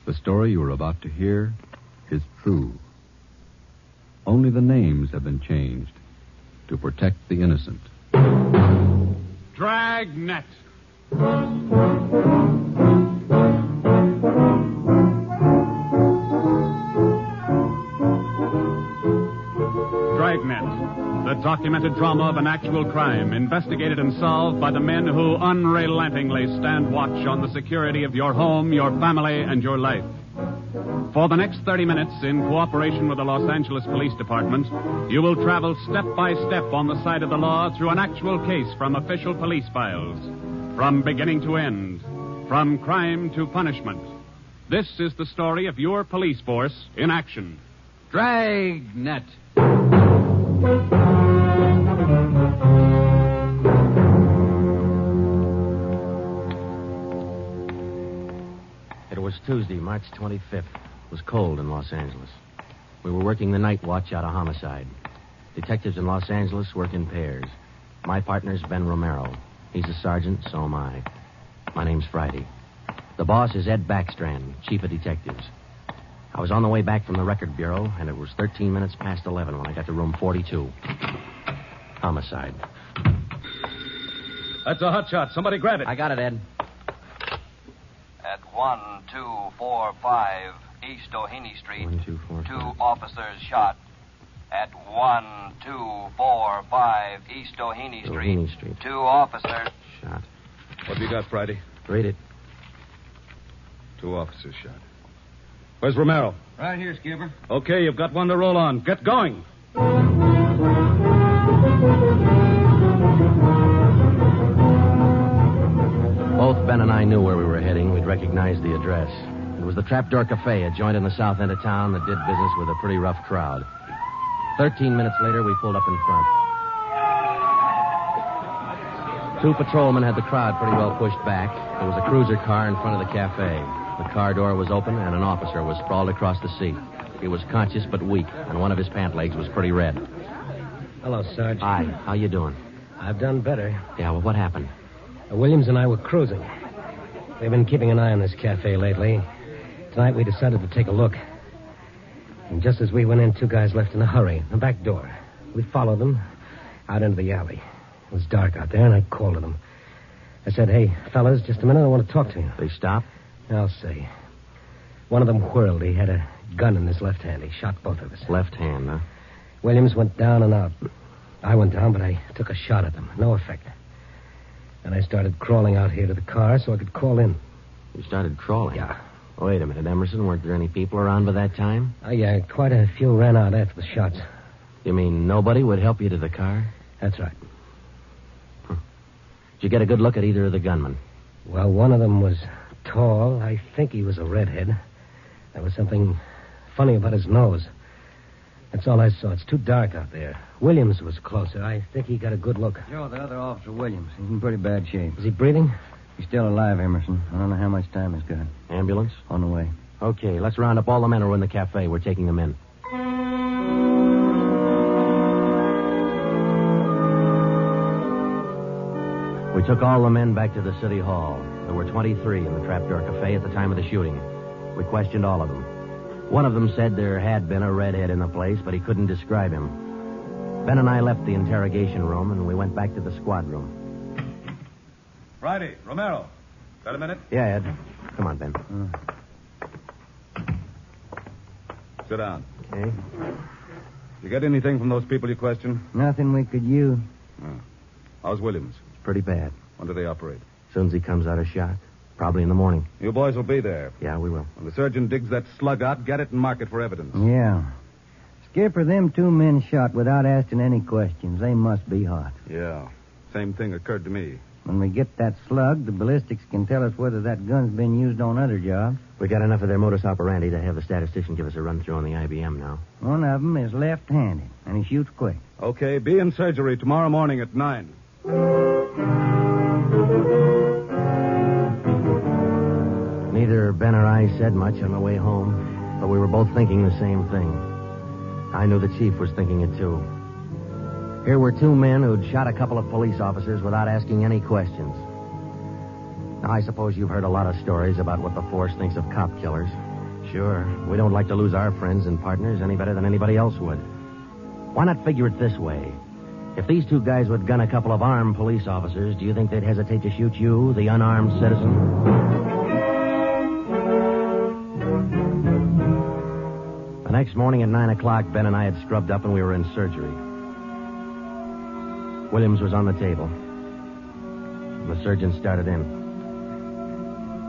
The story you are about to hear is true. Only the names have been changed to protect the innocent. Dragnet. Dragnet, the documented drama of an actual crime, investigated and solved by the men who unrelentingly stand watch on the security of your home, your family, and your life. For the next 30 minutes, in cooperation with the Los Angeles Police Department, you will travel step by step on the side of the law through an actual case from official police files. From beginning to end, from crime to punishment. This is the story of your police force in action. Dragnet. It was Tuesday, March 25th. It was cold in Los Angeles. We were working the night watch out of homicide. Detectives in Los Angeles work in pairs. My partner's Ben Romero. He's a sergeant, so am I. My name's Friday. The boss is Ed Backstrand, chief of detectives. I was on the way back from the record bureau, and it was 13 minutes past 11 when I got to room 42. Homicide. That's a hot shot. Somebody grab it. I got it, Ed. At 1245 East Doheny Street, 1, 2, 4, 2 5. officers shot. At 1245 East Doheny Doheny Street, Street. 2 officers. Shot. What have you got, Friday? Read it. 2 officers shot. Where's Romero? Right here, Skipper. Okay, you've got one to roll on. Get going. Both Ben and I knew where we were heading. We'd recognized the address. It was the Trapdoor Cafe, a joint in the south end of town that did business with a pretty rough crowd. 13 minutes later, we pulled up in front. 2 patrolmen had the crowd pretty well pushed back. There was a cruiser car in front of the cafe. The car door was open, and an officer was sprawled across the seat. He was conscious but weak, and one of his pant legs was pretty red. Hello, Sarge. Hi, how you doing? I've done better. Yeah, well, what happened? Williams and I were cruising. We've been keeping an eye on this cafe lately. Tonight we decided to take a look. And just as we went in, 2 guys left in a hurry. The back door. We followed them out into the alley. It was dark out there, and I called to them. I said, hey, fellas, just a minute, I want to talk to you. They stopped? I'll say. One of them whirled. He had a gun in his left hand. He shot both of us. Left hand, huh? Williams went down and out. I went down, but I took a shot at them. No effect. And I started crawling out here to the car so I could call in. You started crawling? Yeah. Wait a minute, Emerson. Weren't there any people around by that time? Yeah, quite a few ran out after the shots. You mean nobody would help you to the car? That's right. Did you get a good look at either of the gunmen? Well, one of them was tall. I think he was a redhead. There was something funny about his nose. That's all I saw. It's too dark out there. Williams was closer. I think he got a good look. Joe, the other officer, Williams. He's in pretty bad shape. Is he breathing? He's still alive, Emerson. I don't know how much time he's got. Ambulance? On the way. Okay, let's round up all the men who are in the cafe. We're taking them in. We took all the men back to the city hall. There were 23 in the Trapdoor Cafe at the time of the shooting. We questioned all of them. One of them said there had been a redhead in the place, but he couldn't describe him. Ben and I left the interrogation room, and we went back to the squad room. Friday, Romero. Got a minute? Yeah, Ed. Come on, Ben. Sit down. Okay. You get anything from those people you questioned? Nothing we could use. How's Williams? Pretty bad. When do they operate? As soon as he comes out of shot. Probably in the morning. You boys will be there. Yeah, we will. When the surgeon digs that slug out, get it and mark it for evidence. Yeah. Skipper, them 2 men shot without asking any questions. They must be hot. Yeah. Same thing occurred to me. When we get that slug, the ballistics can tell us whether that gun's been used on other jobs. We got enough of their modus operandi to have the statistician give us a run-through on the IBM now. One of them is left-handed, and he shoots quick. Okay, be in surgery tomorrow morning at 9. Neither Ben or I said much on the way home, but we were both thinking the same thing. I knew the chief was thinking it, too. Here were 2 men who'd shot a couple of police officers without asking any questions. Now, I suppose you've heard a lot of stories about what the force thinks of cop killers. Sure. We don't like to lose our friends and partners any better than anybody else would. Why not figure it this way? If these two guys would gun a couple of armed police officers, do you think they'd hesitate to shoot you, the unarmed citizen? The next morning at 9 o'clock, Ben and I had scrubbed up and we were in surgery. Williams was on the table. The surgeon started in.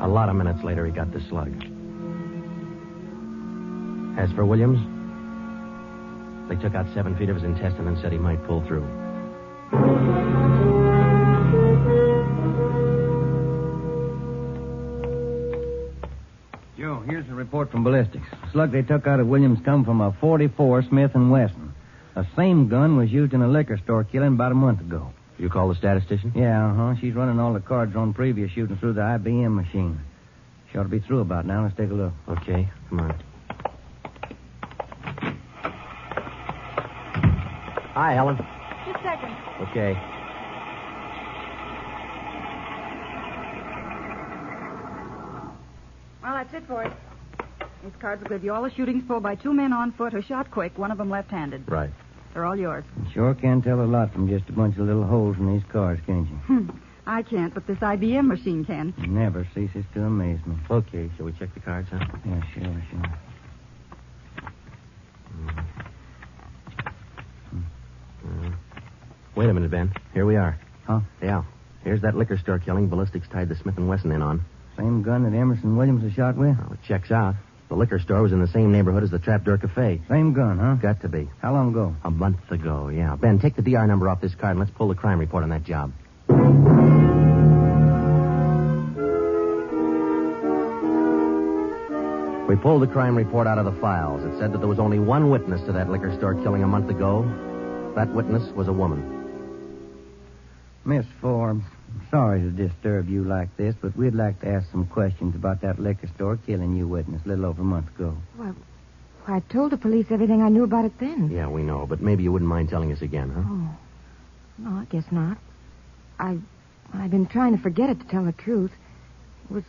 A lot of minutes later, he got the slug. As for Williams, they took out 7 feet of his intestine and said he might pull through. Joe, here's the report from ballistics. The slug they took out of Williams come from a .44 Smith & Wesson. The same gun was used in a liquor store killing about a month ago. You call the statistician? Yeah, She's running all the cards on previous shooting through the IBM machine. She ought to be through about now. Let's take a look. Okay, come on. Hi, Helen. Just a second. Okay. Well, that's it for it. These cards will give you all the shootings pulled by 2 men on foot who shot quick, one of them left-handed. Right. They're all yours. You sure can't tell a lot from just a bunch of little holes in these cards, can't you? I can't, but this IBM machine can. It never ceases to amaze me. Okay, shall we check the cards, huh? Yeah, sure. Wait a minute, Ben. Here we are. Huh? Yeah. Here's that liquor store killing ballistics tied the Smith & Wesson in on. Same gun that Emerson Williams was shot with? Well, it checks out. The liquor store was in the same neighborhood as the Trapdoor Cafe. Same gun, huh? Got to be. How long ago? A month ago, yeah. Ben, take the DR number off this card and let's pull the crime report on that job. We pulled the crime report out of the files. It said that there was only one witness to that liquor store killing a month ago. That witness was a woman. Miss Forbes, I'm sorry to disturb you like this, but we'd like to ask some questions about that liquor store killing you witness a little over a month ago. Well, I told the police everything I knew about it then. Yeah, we know, but maybe you wouldn't mind telling us again, huh? Oh. No, I guess not. I've been trying to forget it, to tell the truth. It was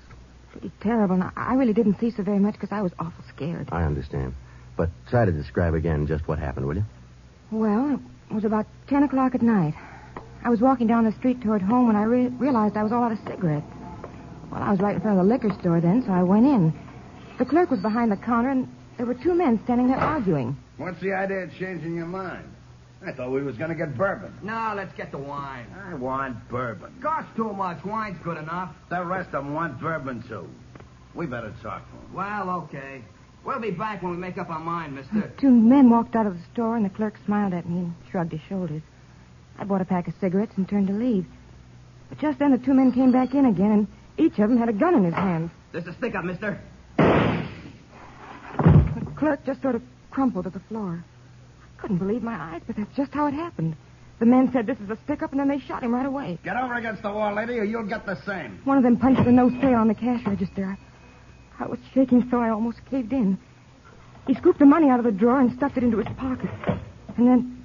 pretty terrible, and I really didn't see so very much because I was awful scared. I understand. But try to describe again just what happened, will you? Well, it was about 10 o'clock at night. I was walking down the street toward home when I realized I was all out of cigarettes. Well, I was right in front of the liquor store then, so I went in. The clerk was behind the counter, and there were 2 men standing there arguing. What's the idea of changing your mind? I thought we was going to get bourbon. No, let's get the wine. I want bourbon. Costs too much. Wine's good enough. The rest of them want bourbon, too. We better talk to them. Well, okay. We'll be back when we make up our mind, mister. 2 men walked out of the store, and the clerk smiled at me and shrugged his shoulders. I bought a pack of cigarettes and turned to leave. But just then the 2 men came back in again, and each of them had a gun in his hand. This is stick up, mister. The clerk just sort of crumpled to the floor. I couldn't believe my eyes, but that's just how it happened. The men said this is a stick-up, and then they shot him right away. Get over against the wall, lady, or you'll get the same. One of them punched the no sale on the cash register. I was shaking so I almost caved in. He scooped the money out of the drawer and stuffed it into his pocket. And then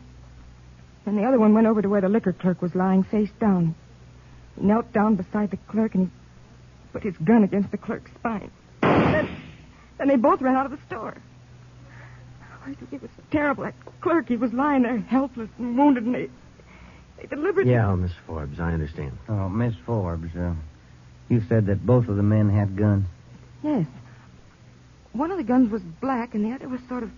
the other one went over to where the liquor clerk was lying face down. He knelt down beside the clerk and he put his gun against the clerk's spine. Then they both ran out of the store. It was terrible. That clerk, he was lying there helpless and wounded, and they deliberately... Yeah, Miss Forbes, I understand. Oh, Miss Forbes, you said that both of the men had guns. Yes. One of the guns was black, and the other was sort of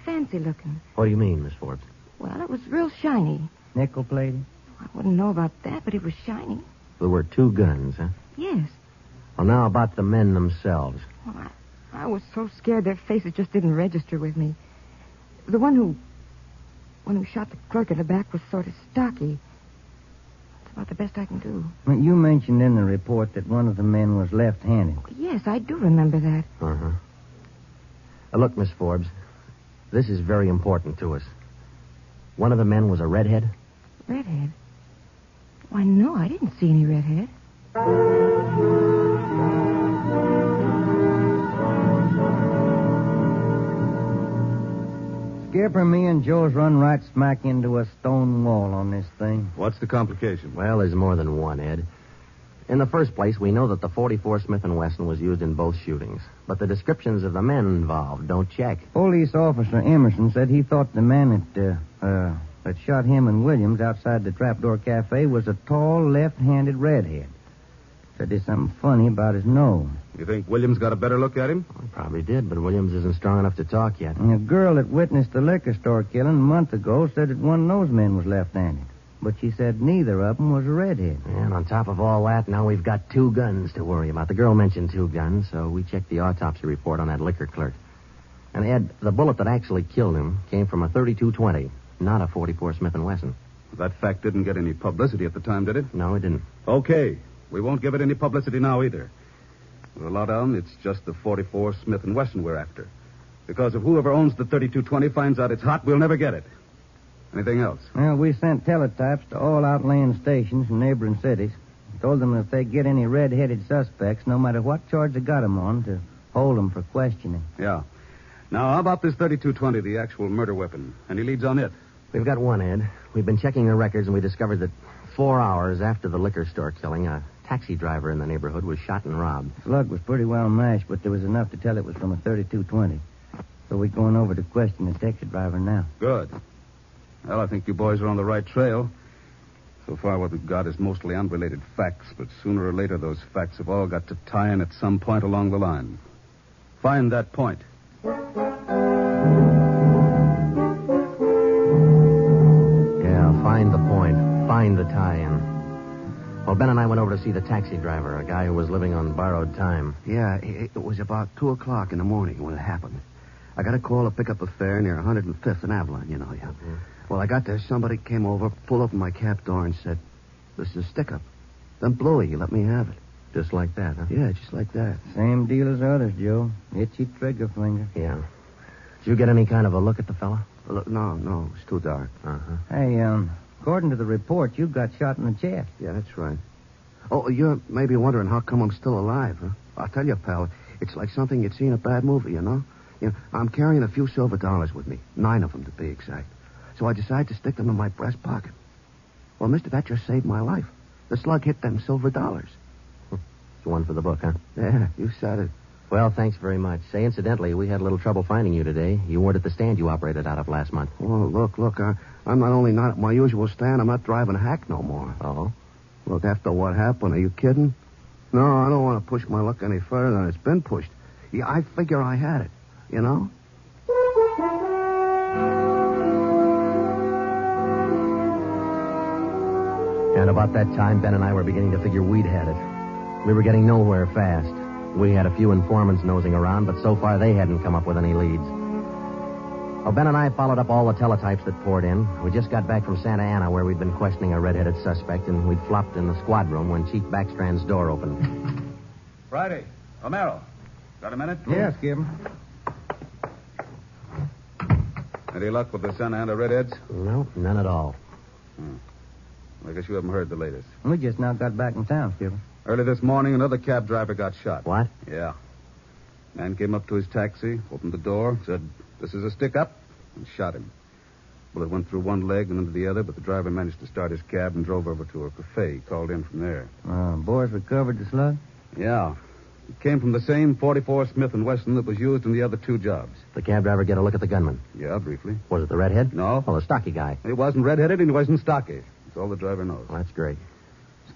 fancy looking. What do you mean, Miss Forbes? Well, it was real shiny. Nickel-plated? I wouldn't know about that, but it was shiny. There were 2 guns, huh? Yes. Well, now about the men themselves. Well, I was so scared their faces just didn't register with me. The one who shot the clerk in the back was sort of stocky. That's about the best I can do. Well, you mentioned in the report that one of the men was left-handed. Yes, I do remember that. Uh-huh. Look, Miss Forbes, this is very important to us. One of the men was a redhead? Redhead? Why, no, I didn't see any redhead. Skipper, me and Joe's run right smack into a stone wall on this thing. What's the complication? Well, there's more than one, Ed. In the first place, we know that the .44 Smith & Wesson was used in both shootings. But the descriptions of the men involved don't check. Police officer Emerson said he thought the man that shot him and Williams outside the Trapdoor Cafe was a tall, left-handed redhead. Said there's something funny about his nose. You think Williams got a better look at him? Well, he probably did, but Williams isn't strong enough to talk yet. And a girl that witnessed the liquor store killing a month ago said that one of those men was left-handed. But she said neither of them was a redhead. And on top of all that, now we've got 2 guns to worry about. The girl mentioned 2 guns, so we checked the autopsy report on that liquor clerk. And, Ed, the bullet that actually killed him came from a .32-20, not a .44 Smith & Wesson. That fact didn't get any publicity at the time, did it? No, it didn't. Okay. We won't give it any publicity now either. With a lot on, it's just the .44 Smith & Wesson we're after. Because if whoever owns the .32-20 finds out it's hot, we'll never get it. Anything else? Well, we sent teletypes to all outlying stations in neighboring cities. Told them if they get any red-headed suspects, no matter what charge they got them on, to hold them for questioning. Yeah. Now, how about this .32-20, the actual murder weapon? Any leads on it? We've got one, Ed. We've been checking the records, and we discovered that 4 hours after the liquor store killing, a taxi driver in the neighborhood was shot and robbed. Slug was pretty well mashed, but there was enough to tell it was from a .32-20. So we're going over to question the taxi driver now. Good. Well, I think you boys are on the right trail. So far, what we've got is mostly unrelated facts, but sooner or later, those facts have all got to tie in at some point along the line. Find that point. Yeah, find the point. Find the tie-in. Well, Ben and I went over to see the taxi driver, a guy who was living on borrowed time. Yeah, it was about 2 o'clock in the morning when it happened. I got a call to pick up a fare near 105th and Avalon, you know. Yeah. Mm-hmm. Well, I got there. Somebody came over, pulled open my cab door, and said, "This is a stick-up." Then Bluey, he let me have it. Just like that, huh? Yeah, just like that. Same deal as others, Joe. Itchy trigger finger. Yeah. Did you get any kind of a look at the fella? No, it's too dark. Uh-huh. Hey, according to the report, you got shot in the chest. Yeah, that's right. Oh, you're maybe wondering how come I'm still alive, huh? I'll tell you, pal, it's like something you'd see in a bad movie, you know? I'm carrying a few silver dollars with me, 9 of them to be exact. So I decided to stick them in my breast pocket. Well, mister, that just saved my life. The slug hit them silver dollars. It's one for the book, huh? Yeah, you said it. Well, thanks very much. Say, incidentally, we had a little trouble finding you today. You weren't at the stand you operated out of last month. Well, look, I'm not only not at my usual stand, I'm not driving a hack no more. Oh? Look, after what happened, are you kidding? No, I don't want to push my luck any further than it's been pushed. Yeah, I figure I had it, you know? And about that time, Ben and I were beginning to figure we'd had it. We were getting nowhere fast. We had a few informants nosing around, but so far they hadn't come up with any leads. Well, Ben and I followed up all the teletypes that poured in. We just got back from Santa Ana, where we'd been questioning a red-headed suspect, and we'd flopped in the squad room when Chief Backstrand's door opened. Friday. Romero. Got a minute? Yes, Skip. Any luck with the Santa Ana Redheads? No, none at all. I guess you haven't heard the latest. We just now got back in town, Skip. Early this morning, another cab driver got shot. What? Yeah. Man came up to his taxi, opened the door, said, "This is a stick-up," and shot him. Bullet went through one leg and into the other, but the driver managed to start his cab and drove over to a cafe. He called in from there. Boys recovered the slug? Yeah. It came from the same .44 Smith & Wesson that was used in the other 2 jobs. The cab driver get a look at the gunman? Yeah, briefly. Was it the redhead? No. Well, the stocky guy. He wasn't redheaded and he wasn't stocky. That's all the driver knows. Well, that's great.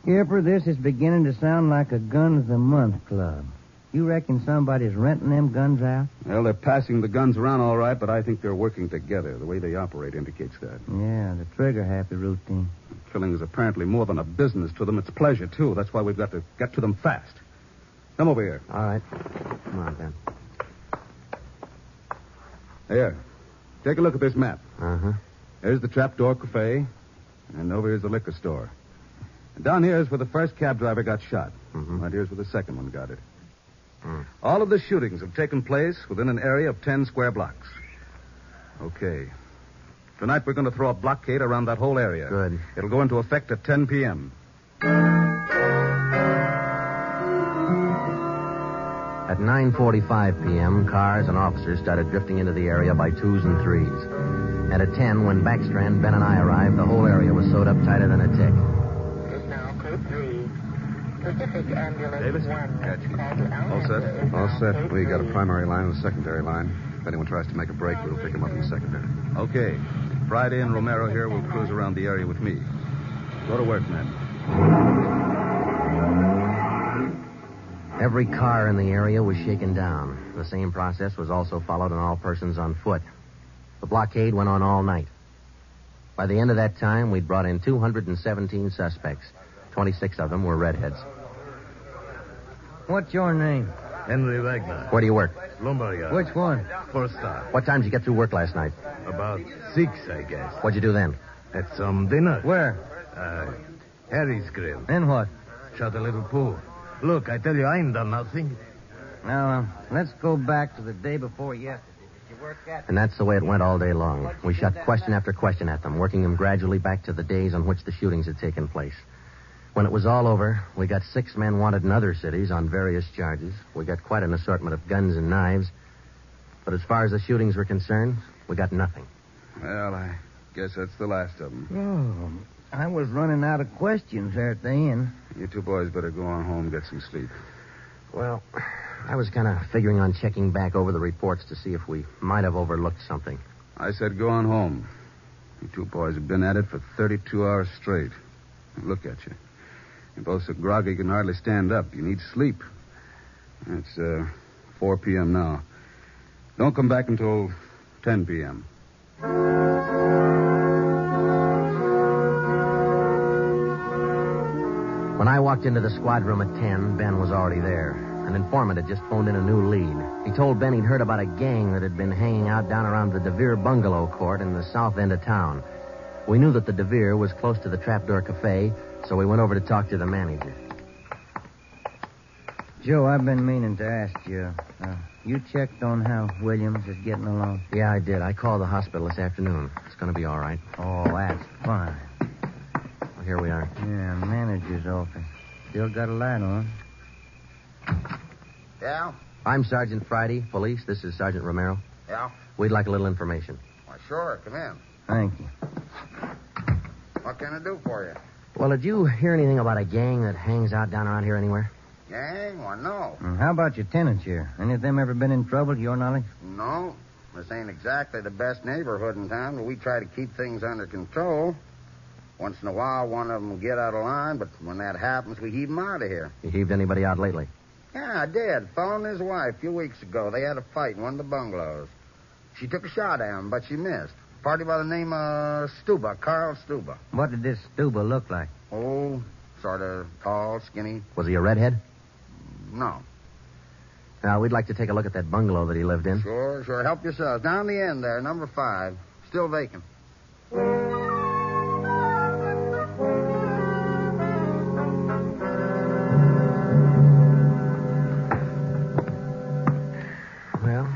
Skipper, this is beginning to sound like a Guns a Month club. You reckon somebody's renting them guns out? Well, they're passing the guns around all right, but I think they're working together. The way they operate indicates that. Yeah, the trigger-happy routine. Killing is apparently more than a business to them. It's pleasure, too. That's why we've got to get to them fast. Come over here. All right. Come on, Ben. Here. Take a look at this map. Uh-huh. There's the Trapdoor Cafe, and over here's the liquor store. And down here is where the first cab driver got shot. Mm-hmm. Right here's where the second one got it. All of the shootings have taken place within an area of 10 square blocks. Okay. Tonight we're going to throw a blockade around that whole area. Good. It'll go into effect at 10 p.m. At 9:45 p.m., cars and officers started drifting into the area by 2s and 3s. And at 10, when Backstrand, Ben, and I arrived, the whole area was sewed up tighter than a tick. Now, code 3. Davis? All set? All set. We got a primary line and a secondary line. If anyone tries to make a break, we'll pick him up in the secondary. Okay. Friday and Romero here will cruise around the area with me. Go to work, men. Every car in the area was shaken down. The same process was also followed on all persons on foot. The blockade went on all night. By the end of that time, we'd brought in 217 suspects. 26 of them were redheads. What's your name? Henry Wagner. Where do you work? Lumberyard. Which one? First star. What time did you get through work last night? About 6, I guess. What'd you do then? Had some dinner. Where? Harry's Grill. Then what? Shot a little pool. Look, I tell you, I ain't done nothing. Now, let's go back to the day before yesterday. Did you work at... And that's the way it went all day long. We shot question after question at them, working them gradually back to the days on which the shootings had taken place. When it was all over, we got 6 men wanted in other cities on various charges. We got quite an assortment of guns and knives. But as far as the shootings were concerned, we got nothing. Well, I guess that's the last of them. Oh, I was running out of questions there at the inn. You two boys better go on home and get some sleep. Well, I was kind of figuring on checking back over the reports to see if we might have overlooked something. I said go on home. You two boys have been at it for 32 hours straight. Look at you. You're both so groggy you can hardly stand up. You need sleep. It's 4 p.m. now. Don't come back until 10 p.m. When I walked into the squad room at 10, Ben was already there. An informant had just phoned in a new lead. He told Ben he'd heard about a gang that had been hanging out down around the DeVere bungalow court in the south end of town. We knew that the DeVere was close to the Trapdoor Cafe, so we went over to talk to the manager. Joe, I've been meaning to ask you. You checked on how Williams is getting along? Yeah, I did. I called the hospital this afternoon. It's going to be all right. Oh, that's fine. Well, here we are. Yeah, manager's office. Still got a light on. Yeah? I'm Sergeant Friday, police. This is Sergeant Romero. Yeah? We'd like a little information. Why, sure. Come in. Thank you. What can I do for you? Well, did you hear anything about a gang that hangs out down around here anywhere? Gang? Why, no. How about your tenants here? Any of them ever been in trouble, to your knowledge? No. This ain't exactly the best neighborhood in town, but we try to keep things under control. Once in a while, one of them will get out of line, but when that happens, we heave them out of here. You heaved anybody out lately? Yeah, I did. Fellow and his wife, a few weeks ago. They had a fight in one of the bungalows. She took a shot at him, but she missed. Party by the name of Stuba, Carl Stuba. What did this Stuba look like? Oh, sort of tall, skinny. Was he a redhead? No. Now, we'd like to take a look at that bungalow that he lived in. Sure. Help yourselves. Down the end there, number 5. Still vacant. Well,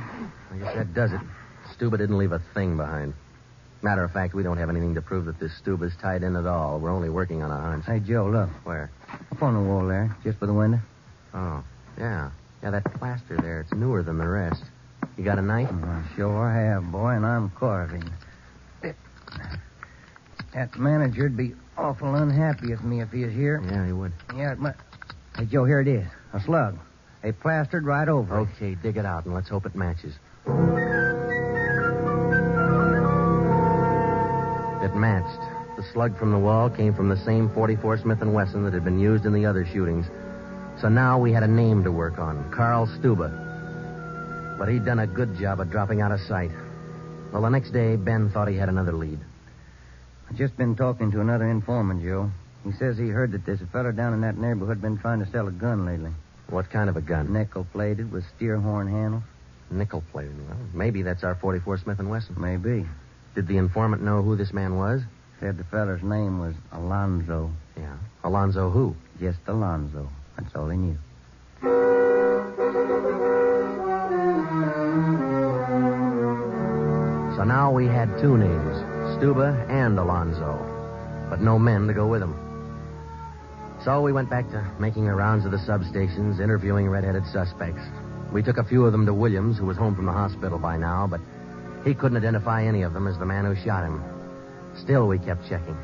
I guess that does it. Stuba didn't leave a thing behind. Matter of fact, we don't have anything to prove that this Stuba's tied in at all. We're only working on a hunch. Hey, Joe, look. Where? Up on the wall there, just by the window. Oh, yeah. Yeah, that plaster there, it's newer than the rest. You got a knife? I sure have, boy, and I'm carving. That manager'd be awful unhappy with me if he was here. Yeah, he would. Yeah, but... Hey, Joe, here it is. A slug. They plastered right over it. Okay, dig it out, and let's hope it matches. It matched. The slug from the wall came from the same .44 Smith & Wesson that had been used in the other shootings. So now we had a name to work on, Carl Stuba. But he'd done a good job of dropping out of sight. Well, the next day, Ben thought he had another lead. I've just been talking to another informant, Joe. He says he heard that there's a fella down in that neighborhood been trying to sell a gun lately. What kind of a gun? Nickel-plated with steer horn handles. Nickel-plated? Well, maybe that's our .44 Smith & Wesson. Maybe. Did the informant know who this man was? Said the feller's name was Alonzo. Yeah. Alonzo who? Just Alonzo. That's all he knew. So now we had 2 names, Stuba and Alonzo, but no men to go with them. So we went back to making our rounds of the substations, interviewing red-headed suspects. We took a few of them to Williams, who was home from the hospital by now, but he couldn't identify any of them as the man who shot him. Still, we kept checking.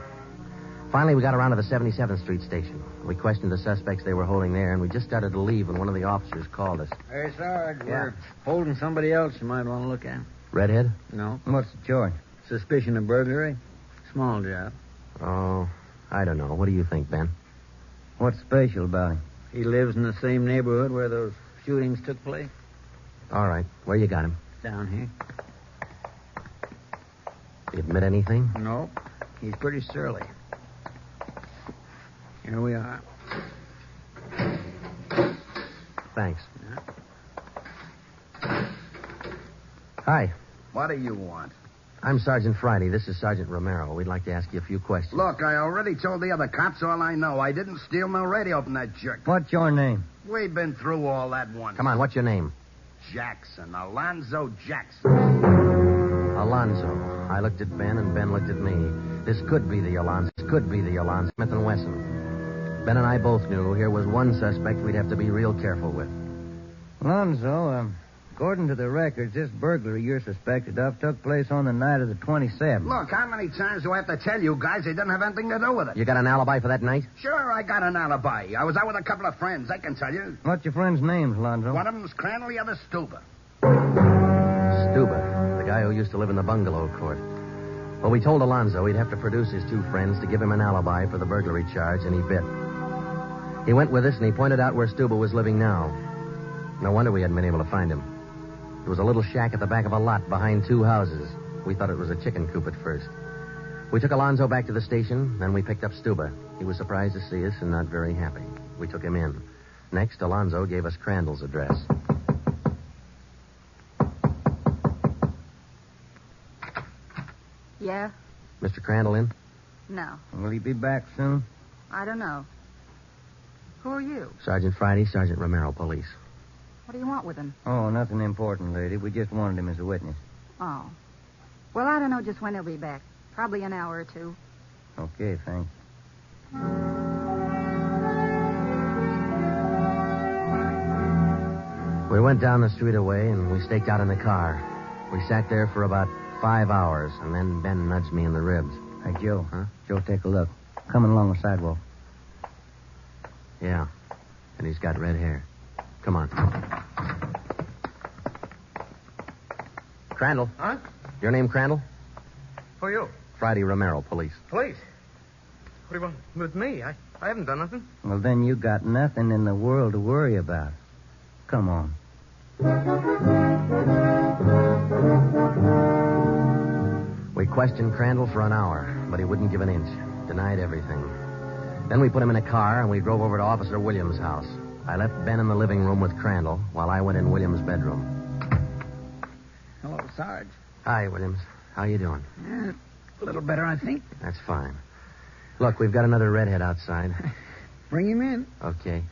Finally, we got around to the 77th Street station. We questioned the suspects they were holding there, and we just started to leave when one of the officers called us. Hey, Sarge, Yeah. we're holding somebody else you might want to look at. Redhead? No. What's the charge? Suspicion of burglary. Small job. Oh, I don't know. What do you think, Ben? What's special about him? He lives in the same neighborhood where those shootings took place. All right. Where you got him? Down here. Did he admit anything? No. He's pretty surly. Here we are. Thanks. Hi. What do you want? I'm Sergeant Friday. This is Sergeant Romero. We'd like to ask you a few questions. Look, I already told the other cops all I know. I didn't steal no radio from that jerk. What's your name? We've been through all that once. Come on, what's your name? Jackson. Alonzo Jackson. Alonzo. I looked at Ben, and Ben looked at me. This could be the Alonzo. This could be the Alonzo. Smith & Wesson. Ben and I both knew here was one suspect we'd have to be real careful with. Alonzo, according to the records, this burglary you're suspected of took place on the night of the 27th. Look, how many times do I have to tell you guys they didn't have anything to do with it? You got an alibi for that night? Sure, I got an alibi. I was out with a couple of friends, I can tell you. What's your friends' names, Alonzo? One of them's Crandall, the other Stuber. Stuber, the guy who used to live in the bungalow court. Well, we told Alonzo he'd have to produce his two friends to give him an alibi for the burglary charge, and he bit. He went with us, and he pointed out where Stuber was living now. No wonder we hadn't been able to find him. There was a little shack at the back of a lot behind two houses. We thought it was a chicken coop at first. We took Alonzo back to the station, then we picked up Stuber. He was surprised to see us and not very happy. We took him in. Next, Alonzo gave us Crandall's address. Yeah? Mr. Crandall in? No. Will he be back soon? I don't know. Who are you? Sergeant Friday, Sergeant Romero, police. What do you want with him? Oh, nothing important, lady. We just wanted him as a witness. Oh. Well, I don't know just when he'll be back. Probably an hour or two. Okay, thanks. We went down the street away, and we staked out in the car. We sat there for about 5 hours, and then Ben nudged me in the ribs. Hey, Joe. Huh? Joe, take a look. Coming along the sidewalk. Yeah. And he's got red hair. Come on. Crandall. Huh? Your name Crandall? Who are you? Friday Romero, police. Police. What do you want with me? I haven't done nothing. Well, then you got nothing in the world to worry about. Come on. We questioned Crandall for an hour, but he wouldn't give an inch. Denied everything. Then we put him in a car, and we drove over to Officer Williams' house. I left Ben in the living room with Crandall while I went in Williams' bedroom. Hello, Sarge. Hi, Williams. How you doing? A little better, I think. That's fine. Look, we've got another redhead outside. Bring him in. Okay.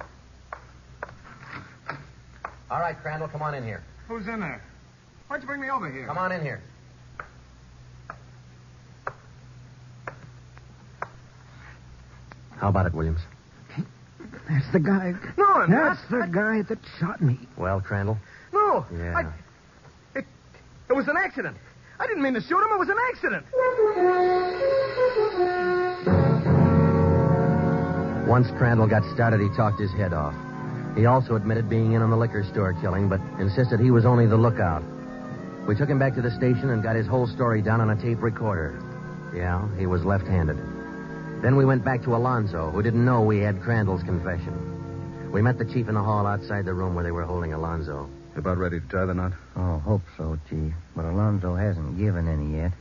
All right, Crandall, come on in here. Who's in there? Why'd you bring me over here? Come on in here. How about it, Williams? That's the guy. No, That's the guy that shot me. Well, Crandall? No. Yeah. It was an accident. I didn't mean to shoot him. It was an accident. Once Crandall got started, he talked his head off. He also admitted being in on the liquor store killing, but insisted he was only the lookout. We took him back to the station and got his whole story down on a tape recorder. Yeah, he was left-handed. Then we went back to Alonzo, who didn't know we had Crandall's confession. We met the chief in the hall outside the room where they were holding Alonzo. About ready to tie the knot? Oh, hope so, Chief. But Alonzo hasn't given any yet,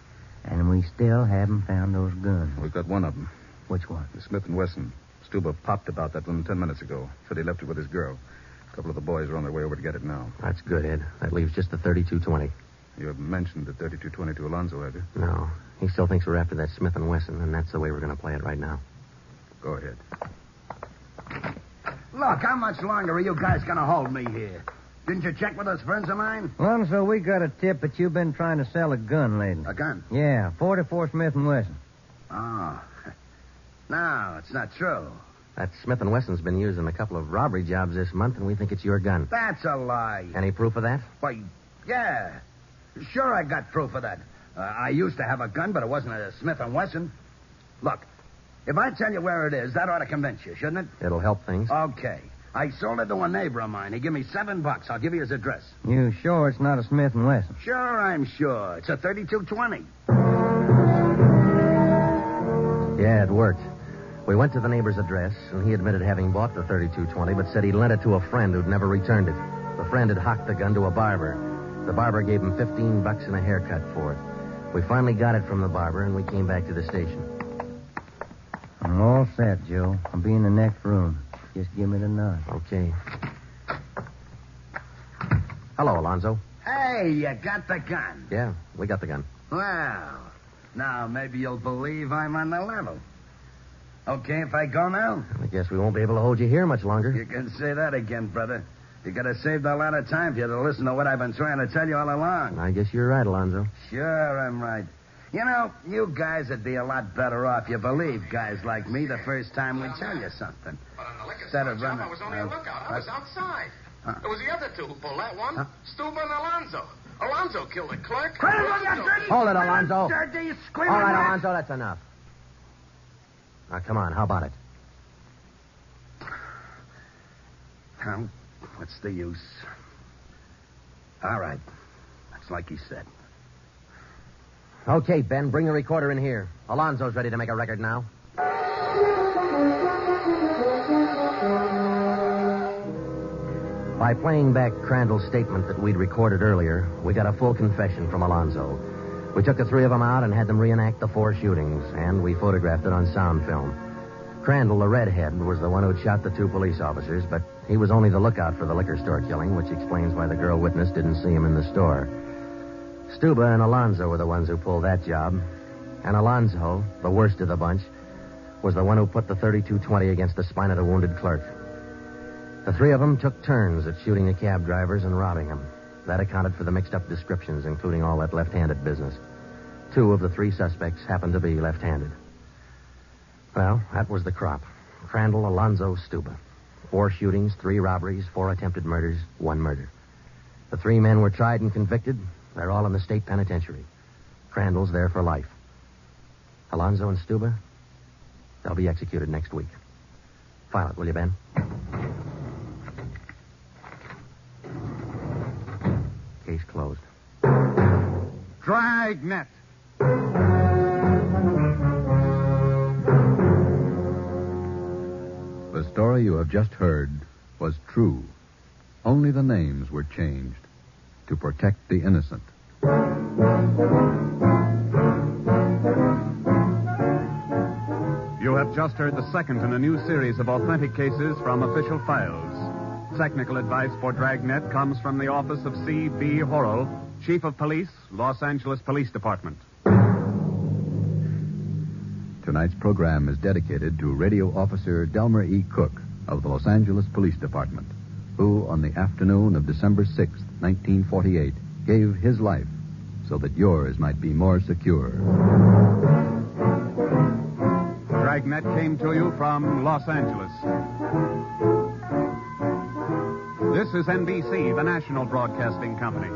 and we still haven't found those guns. We've got one of them. Which one? The Smith & Wesson. Stuber popped about that one 10 minutes ago. Said he left it with his girl. A couple of the boys are on their way over to get it now. That's good, Ed. That leaves just the 32-20. You haven't mentioned the 32-20 to Alonzo, have you? No. He still thinks we're after that Smith & Wesson, and that's the way we're going to play it right now. Go ahead. Look, how much longer are you guys going to hold me here? Didn't you check with those friends of mine? Alonzo, we got a tip that you've been trying to sell a gun lately. A gun? Yeah, 44 Smith & Wesson. Oh. No, it's not true. That Smith & Wesson's been used in a couple of robbery jobs this month, and we think it's your gun. That's a lie. Any proof of that? Why, yeah. Sure, I got proof of that. I used to have a gun, but it wasn't a Smith & Wesson. Look, If I tell you where it is, that ought to convince you, shouldn't it? It'll help things. Okay. I sold it to a neighbor of mine. He gave me $7. I'll give you his address. You sure it's not a Smith & Wesson? Sure, I'm sure. It's a 3220. Yeah, it worked. We went to the neighbor's address, and he admitted having bought the 3220, but said he'd lent it to a friend who'd never returned it. The friend had hocked the gun to a barber. The barber gave him $15 and a haircut for it. We finally got it from the barber, and we came back to the station. I'm all set, Joe. I'll be in the next room. Just give me the nod. Okay. Hello, Alonzo. Hey, you got the gun. Yeah, we got the gun. Well, now maybe you'll believe I'm on the level. Okay if I go now? I guess we won't be able to hold you here much longer. You can say that again, brother. You could have saved a lot of time if you'd have listened to what I've been trying to tell you all along. I guess you're right, Alonzo. Sure, I'm right. You know, you guys would be a lot better off. You believe guys like me the first time we tell you something. But on the liquor Instead of store job, running... I was only a lookout. I was outside. It was the other two who pulled that one. Stuba and Alonzo. Alonzo killed the clerk. Hold it, Alonzo. Dirty, All screaming right, rat. Alonzo, that's enough. Now, come on, how about it? Well, what's the use? All right. That's like he said. Okay, Ben, bring the recorder in here. Alonzo's ready to make a record now. By playing back Crandall's statement that we'd recorded earlier, we got a full confession from Alonzo. We took the three of them out and had them reenact the 4 shootings, and we photographed it on sound film. Crandall, the redhead, was the one who'd shot the 2 police officers, but he was only the lookout for the liquor store killing, which explains why the girl witness didn't see him in the store. Stuba and Alonzo were the ones who pulled that job, and Alonzo, the worst of the bunch, was the one who put the 3220 against the spine of the wounded clerk. The 3 of them took turns at shooting the cab drivers and robbing them. That accounted for the mixed-up descriptions, including all that left-handed business. 2 of the 3 suspects happened to be left-handed. Well, that was the crop. Crandall, Alonzo, Stuba. 4 shootings, 3 robberies, 4 attempted murders, 1 murder. The 3 men were tried and convicted. They're all in the state penitentiary. Crandall's there for life. Alonzo and Stuba, they'll be executed next week. File it, will you, Ben? Case closed. Dragnet. The story you have just heard was true. Only the names were changed to protect the innocent. You have just heard the second in a new series of authentic cases from official files. Technical advice for Dragnet comes from the office of C.B. Horrell, Chief of Police, Los Angeles Police Department. Tonight's program is dedicated to Radio Officer Delmer E. Cook of the Los Angeles Police Department, who, on the afternoon of December 6, 1948, gave his life so that yours might be more secure. Dragnet came to you from Los Angeles. This is NBC, the national broadcasting company.